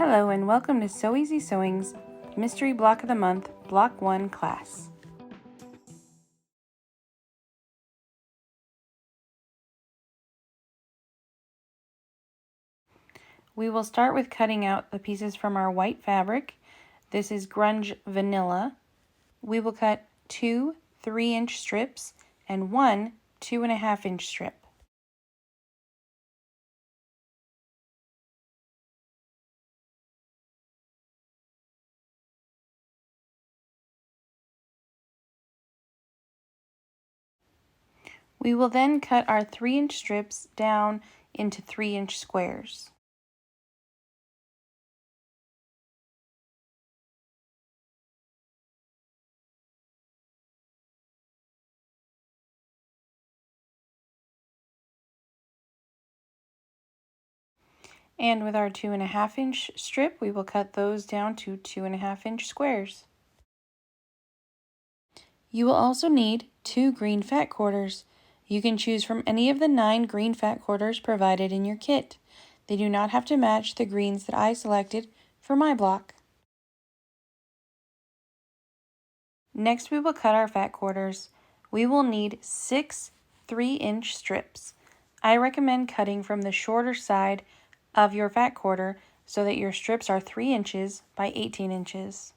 Hello and welcome to So Easy Sewing's Mystery Block of the Month, Block 1 class. We will start with cutting out the pieces from our white fabric. This is Grunge Vanilla. We will cut 2 3-inch strips and 1 2.5-inch strip. We will then cut our 3-inch strips down into 3-inch squares. And with our 2.5-inch strip, we will cut those down to 2.5-inch squares. You will also need 2 green fat quarters. You can choose from any of the 9 green fat quarters provided in your kit. They do not have to match the greens that I selected for my block. Next, we will cut our fat quarters. We will need 6 3-inch strips. I recommend cutting from the shorter side of your fat quarter so that your strips are 3 inches by 18 inches.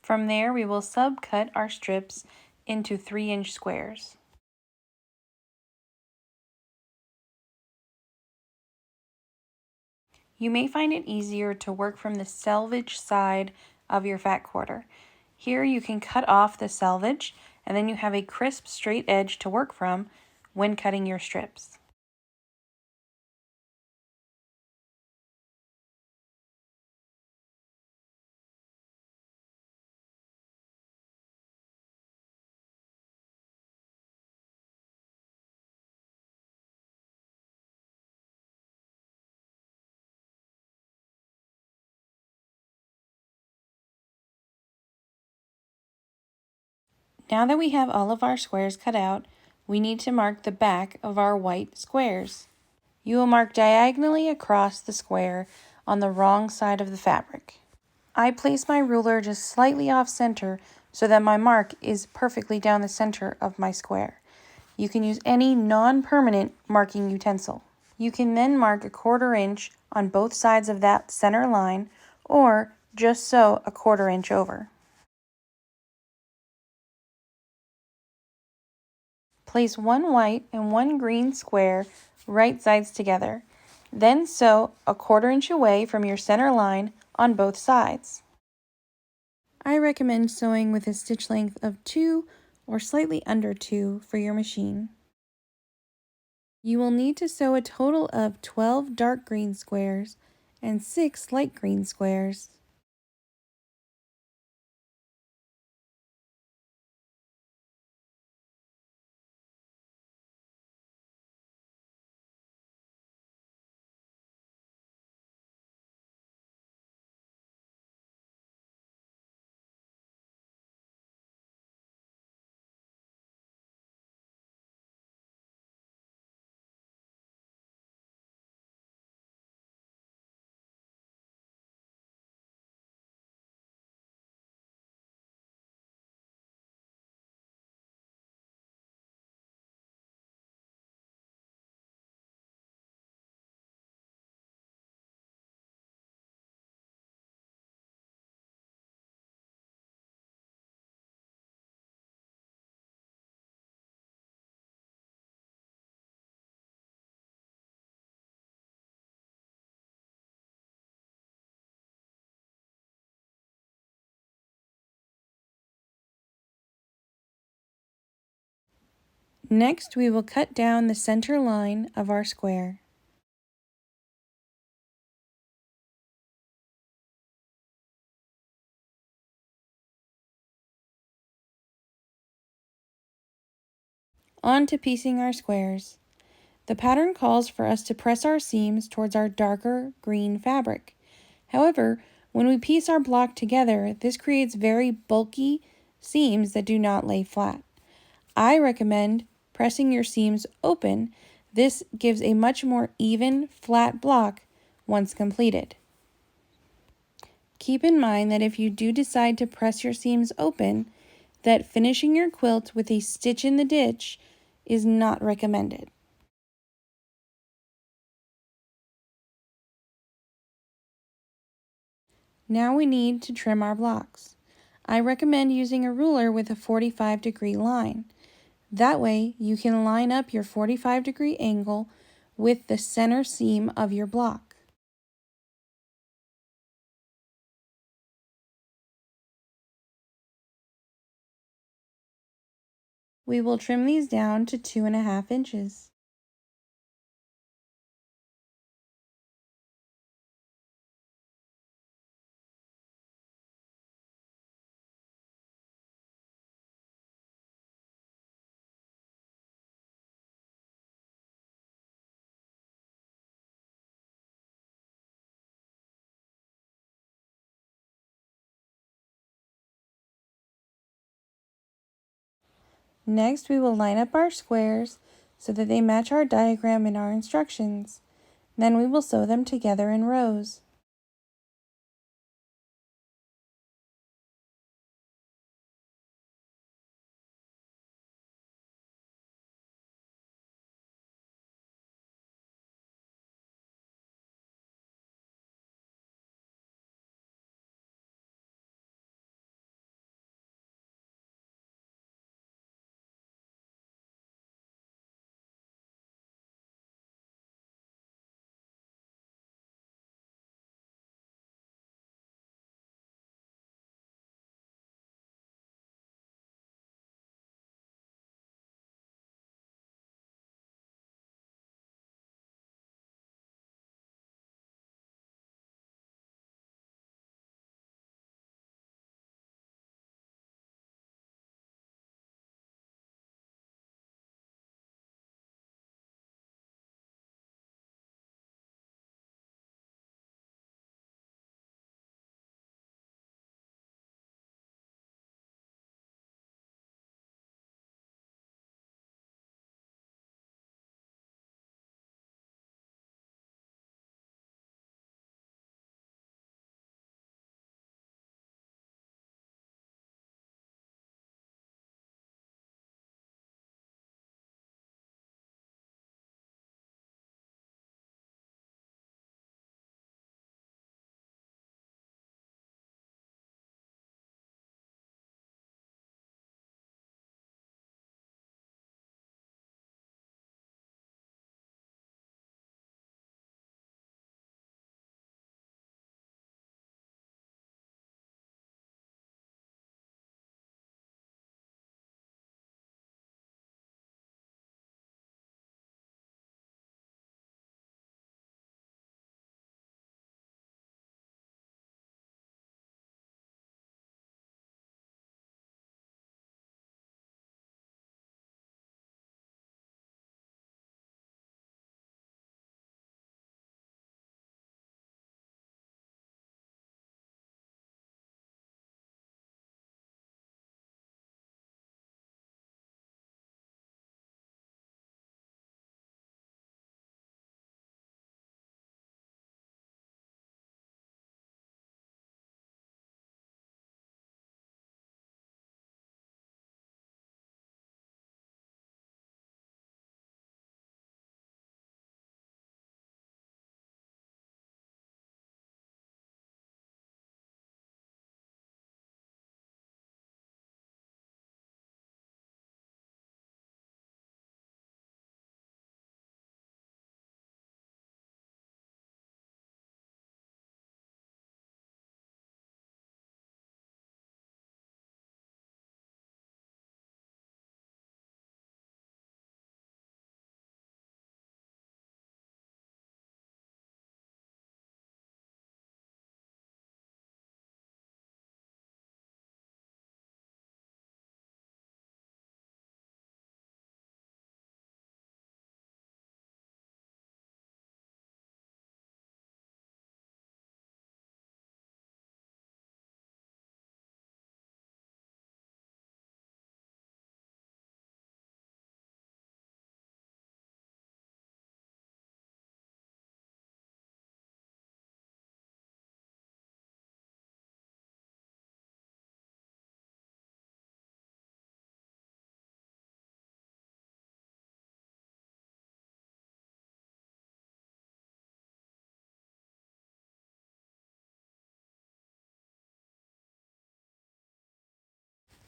From there, we will subcut our strips into 3-inch squares. You may find it easier to work from the selvage side of your fat quarter. Here you can cut off the selvage and then you have a crisp straight edge to work from when cutting your strips. Now that we have all of our squares cut out, we need to mark the back of our white squares. You will mark diagonally across the square on the wrong side of the fabric. I place my ruler just slightly off center so that my mark is perfectly down the center of my square. You can use any non-permanent marking utensil. You can then mark a 1/4 inch on both sides of that center line or just sew a 1/4 inch over. Place 1 white and 1 green square right sides together. Then sew a 1/4 inch away from your center line on both sides. I recommend sewing with a stitch length of 2 or slightly under 2 for your machine. You will need to sew a total of 12 dark green squares and 6 light green squares. Next, we will cut down the center line of our square. On to piecing our squares. The pattern calls for us to press our seams towards our darker green fabric. However, when we piece our block together, this creates very bulky seams that do not lay flat. I recommend pressing your seams open. This gives a much more even, flat block once completed. Keep in mind that if you do decide to press your seams open, that finishing your quilt with a stitch in the ditch is not recommended. Now we need to trim our blocks. I recommend using a ruler with a 45-degree line. That way you can line up your 45-degree angle with the center seam of your block. We will trim these down to 2.5 inches. Next, we will line up our squares so that they match our diagram in our instructions. Then we will sew them together in rows.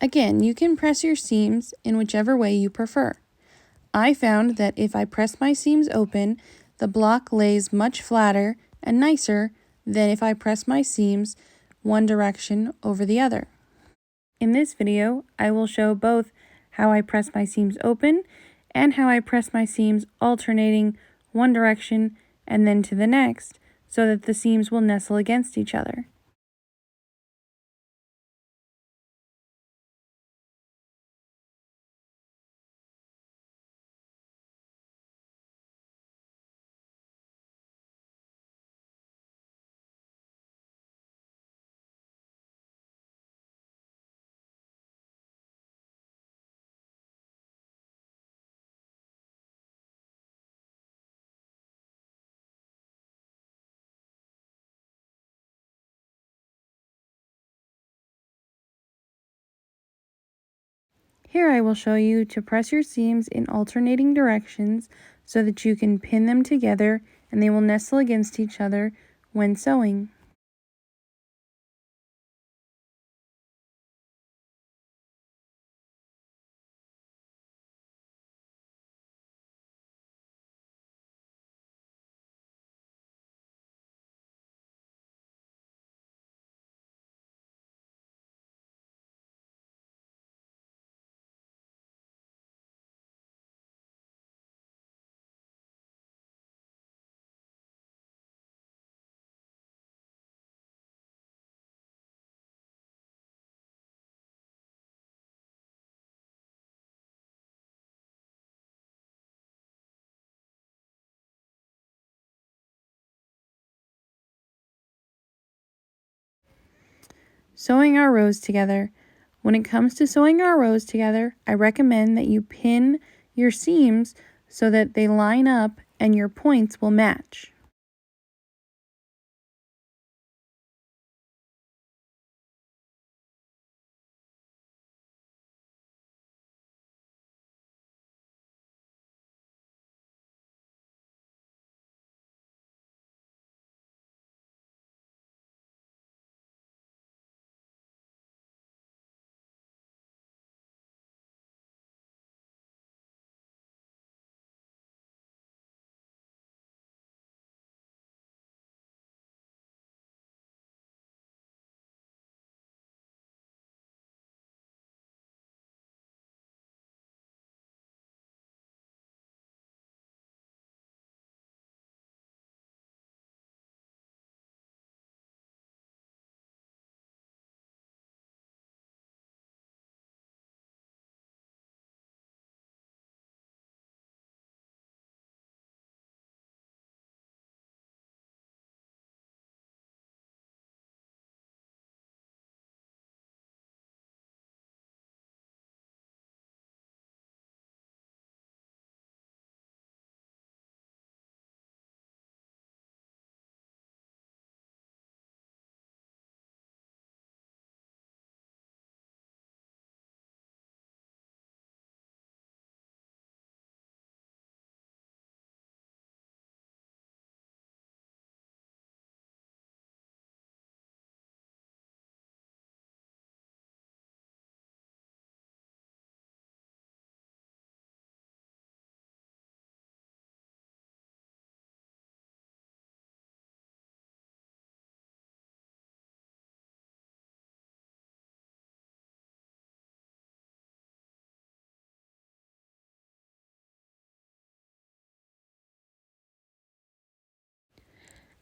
Again, you can press your seams in whichever way you prefer. I found that if I press my seams open, the block lays much flatter and nicer than if I press my seams one direction over the other. In this video, I will show both how I press my seams open and how I press my seams alternating one direction and then to the next so that the seams will nestle against each other. Here I will show you to press your seams in alternating directions so that you can pin them together and they will nestle against each other when sewing. Sewing our rows together. When it comes to sewing our rows together, I recommend that you pin your seams so that they line up and your points will match.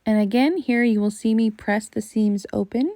And again, here you will see me press the seams open.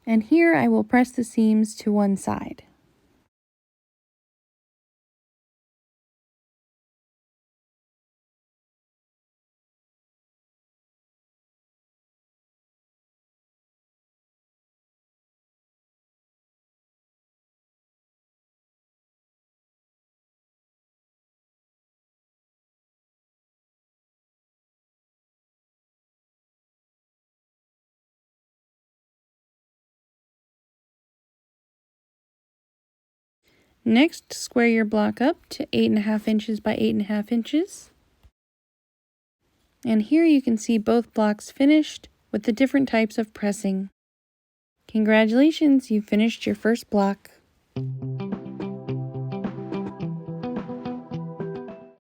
And here I will press the seams to one side. Next, square your block up to 8.5 inches by 8.5 inches. And here you can see both blocks finished with the different types of pressing. Congratulations, you finished your first block.